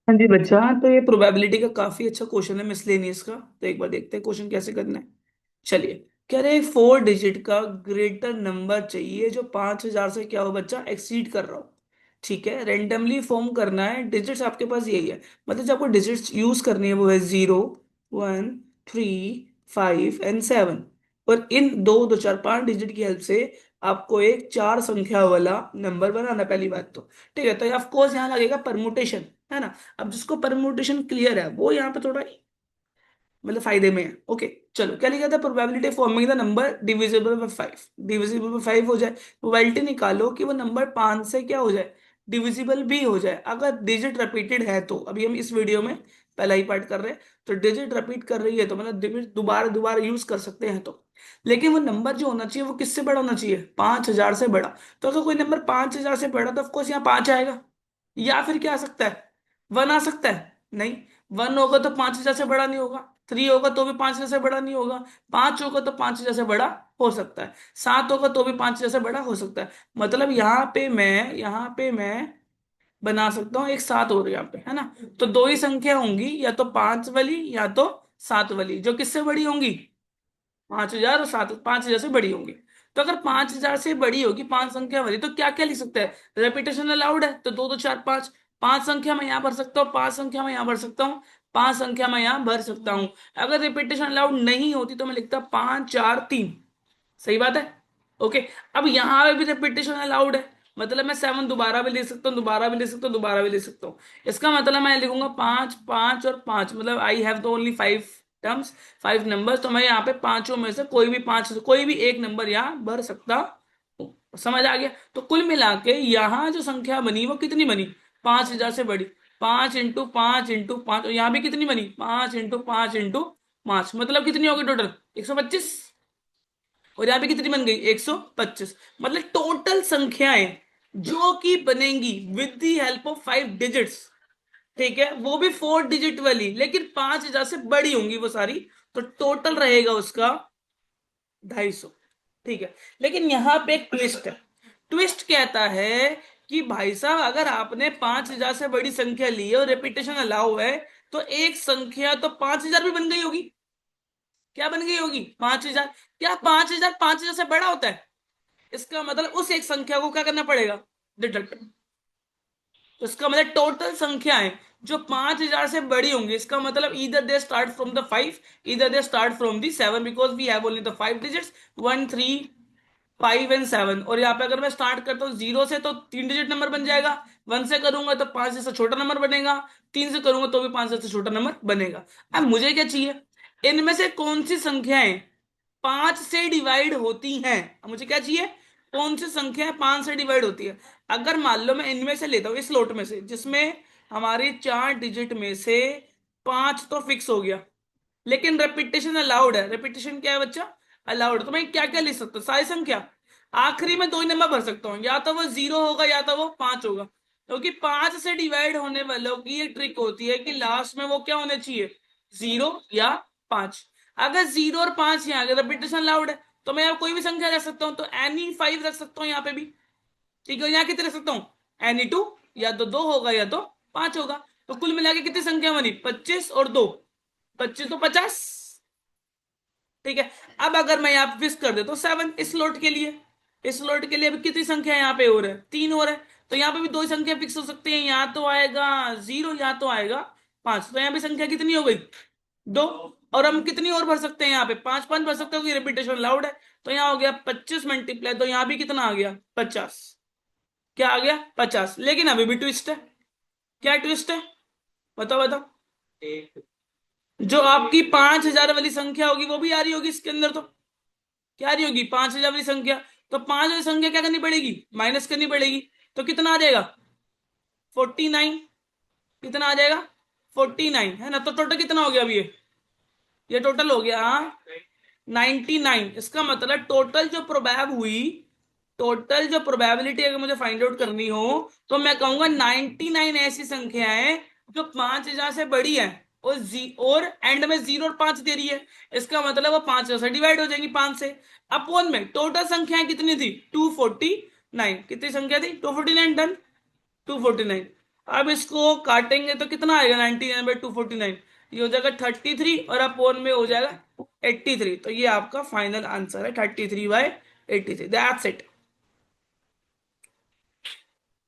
हाँ जी बच्चा, तो ये प्रोबेबिलिटी का काफी अच्छा क्वेश्चन है मिसलेनियस का। तो एक बार देखते हैं क्वेश्चन कैसे करना है। चलिए, कह रहे 4 डिजिट का ग्रेटर नंबर चाहिए जो 5,000 से क्या हो बच्चा, एक्सीड कर रहा हो। ठीक है, रेंडमली फॉर्म करना है। डिजिट्स आपके पास यही है, मतलब जो आपको डिजिट्स यूज करनी है वो है 0, 1, 3, 5 एंड 7। और इन दो दो चार 5 डिजिट की हेल्प से आपको एक 4 संख्या वाला नंबर बनाना है, पहली बात तो। ठीक है, तो ऑफ कोर्स यहाँ लगेगा परमुटेशन, है ना। अब जिसको परम्यूटेशन क्लियर है वो यहाँ पे थोड़ा मतलब फायदे में है। ओके, चलो क्या लिखा था, probability forming the number divisible by 5। Divisible by 5 हो जाए, प्रोबेबिलिटी निकालो कि वो नंबर 5 से क्या हो जाए, डिविजिबल भी हो जाए। अगर डिजिट रिपीटेड है तो, अभी हम इस वीडियो में पहला ही पार्ट कर रहे हैं, तो डिजिट रिपीट कर रही है तो मतलब डिजिट दोबारा दोबारा यूज कर सकते हैं तो। लेकिन वो नंबर जो होना चाहिए वो किससे बड़ा होना चाहिए, 5,000 से बड़ा। तो अगर कोई नंबर 5,000 से बड़ा तो ऑफकोर्स यहाँ 5 आएगा। या फिर क्या आ सकता है, 1 आ सकता है। नहीं, 1 होगा तो 5,000 से बड़ा नहीं होगा। 3 होगा तो भी 5,000 से बड़ा नहीं होगा। 5 होगा तो 5,000 से बड़ा हो सकता है। 7 होगा तो भी 5,000 से बड़ा हो सकता है। मतलब यहाँ पे मैं बना सकता हूँ एक 7 और यहाँ पे, है ना। तो दो ही संख्या होंगी, या तो 5 वाली या तो 7 वाली, जो किससे बड़ी होंगी, 5,000 और 7, 5,000 से बड़ी होंगी। तो अगर 5,000 से बड़ी होगी 5 संख्या वाली, तो क्या क्या लिख सकते हैं, रेपिटेशन अलाउड है तो 2 2 4 5। 5 संख्या मैं यहाँ भर सकता हूँ, 5 संख्या मैं यहाँ भर सकता हूँ, 5 संख्या मैं यहाँ भर सकता हूँ। अगर रिपीटेशन अलाउड नहीं होती तो मैं लिखता 5 4 3। सही बात है। ओके, अब यहाँ पे भी रिपीटेशन अलाउड है, मतलब मैं 7 दोबारा भी ले सकता हूँ, दोबारा भी ले सकता हूँ, दोबारा भी ले सकता हूँ। इसका मतलब मैं लिखूंगा 5 5 और 5, मतलब I have the only 5 terms, 5 numbers. तो मैं यहाँ पे पांचों में से कोई भी 5, कोई भी एक नंबर यहाँ भर सकता हूँ। समझ आ गया। तो कुल मिला के यहाँ जो संख्या बनी वो कितनी बनी, 5,000 से बड़ी। 5 × 5 × 5, और यहाँ भी कितनी बनी, 5 × 5 × 5, मतलब कितनी होगी टोटल, 125। और यहां पे कितनी बन गई, 125। मतलब टोटल संख्याएं जो कि बनेंगी with the help of 5 digits, ठीक है, वो भी 4 डिजिट वाली, लेकिन 5,000 से बड़ी होंगी वो सारी। तो टोटल रहेगा उसका 250। ठीक है, लेकिन यहां पे एक ट्विस्ट है। ट्विस्ट कहता है कि भाई साहब अगर आपने 5,000 से बड़ी संख्या ली है और रेपिटेशन अलाउ है, तो एक संख्या तो 5,000 भी बन गई होगी। क्या बन गई होगी, 5,000। क्या 5,000 5,000 से बड़ा होता है, इसका मतलब उस एक संख्या को क्या करना पड़ेगा, डिडक्ट। तो इसका मतलब टोटल संख्याएं जो 5,000 से बड़ी होंगी, इसका मतलब इधर दे स्टार्ट फ्रॉम द 5, इधर they start from the 7, because we have only the 5 digits, 1 3 5 and 7। और यहाँ पे अगर मैं स्टार्ट करता हूँ 0 से तो 3 डिजिट नंबर बन जाएगा, 1 से करूंगा तो 5 से छोटा नंबर बनेगा, 3 से करूंगा तो भी 5 से छोटा नंबर बनेगा। अब मुझे क्या चाहिए, इनमें से कौन सी संख्याएं 5 से डिवाइड होती हैं। अब मुझे क्या चाहिए, कौन सी संख्या 5 से डिवाइड होती है। अगर मान लो मैं इनमें से लेता हूँ, इस लोट में से जिसमें हमारे 4 डिजिट में से 5 तो फिक्स हो गया, लेकिन रेपिटेशन अलाउड है। रेपिटेशन क्या है बच्चा, अलाउड। तो मैं क्या क्या लिख सकता हूँ, सारी संख्या। आखिरी में दो ही नंबर भर सकता हूँ, या तो वो 0 होगा या तो वो 5 होगा, क्योंकि 5 से डिवाइड होने वालों की ये ट्रिक होती है कि लास्ट में वो क्या होने चाहिए, 0 या 5। अगर 0 और 5 यहाँ अगर रेपिटेशन अलाउड है, तो मैं यहाँ कोई भी संख्या रख सकता हूँ, तो एनी 5 रख सकता हूँ यहाँ पे भी। ठीक है, यहाँ कितने रख सकता हूँ, एनी 2, या तो 2 होगा या तो 5 होगा। तो कुल मिला के कितनी संख्या बनी, 25 और 2, 25 तो 50। ठीक है, अब अगर मैं यहाँ फिक्स कर देता हूँ 7 इस स्लॉट के लिए, इस स्लॉट के लिए अभी कितनी संख्या यहाँ पे और है, 3 और है। तो यहाँ पे भी दो ही संख्या फिक्स हो सकती है, यहाँ तो आएगा 0, यहाँ तो आएगा 5। तो यहाँ पे संख्या कितनी हो गई, 2। और हम कितनी और भर सकते हैं, यहाँ पे 5 5 भर सकते हो कि रिपीटेशन लाउड है। तो यहाँ हो गया 25 × तो यहाँ भी कितना आ गया, 50। क्या आ गया, 50। लेकिन अभी भी ट्विस्ट है। क्या ट्विस्ट है, बताओ बताओ। जो आपकी 5,000 वाली संख्या होगी वो भी आ रही होगी इसके अंदर, तो क्या आ रही होगी, 5,000 वाली संख्या। तो 5 वाली संख्या क्या करनी पड़ेगी, माइनस करनी पड़ेगी। तो कितना आ जाएगा, 49। कितना आ जाएगा, 49, है ना। तो टोटल कितना हो गया अभी ये टोटल हो गया 99। इसका मतलब टोटल जो प्रोबेब हुई, टोटल जो प्रोबेबिलिटी अगर मुझे फाइंड आउट करनी हो, तो मैं कहूंगा 99 ऐसी संख्याएं जो 5,000 से बड़ी है, और एंड में 0 और 5 दे रही है। इसका मतलब वो 5,000 से डिवाइड हो जाएंगी, 5 से। अपॉन में टोटल संख्याएं कितनी थी, 249। कितनी संख्या थी, 249, डन, 249। अब इसको काटेंगे तो कितना आएगा, 99/249, ये हो जाएगा 33 और अपोन में हो जाएगा 83। तो ये आपका फाइनल आंसर है 33/83, दैट्स इट।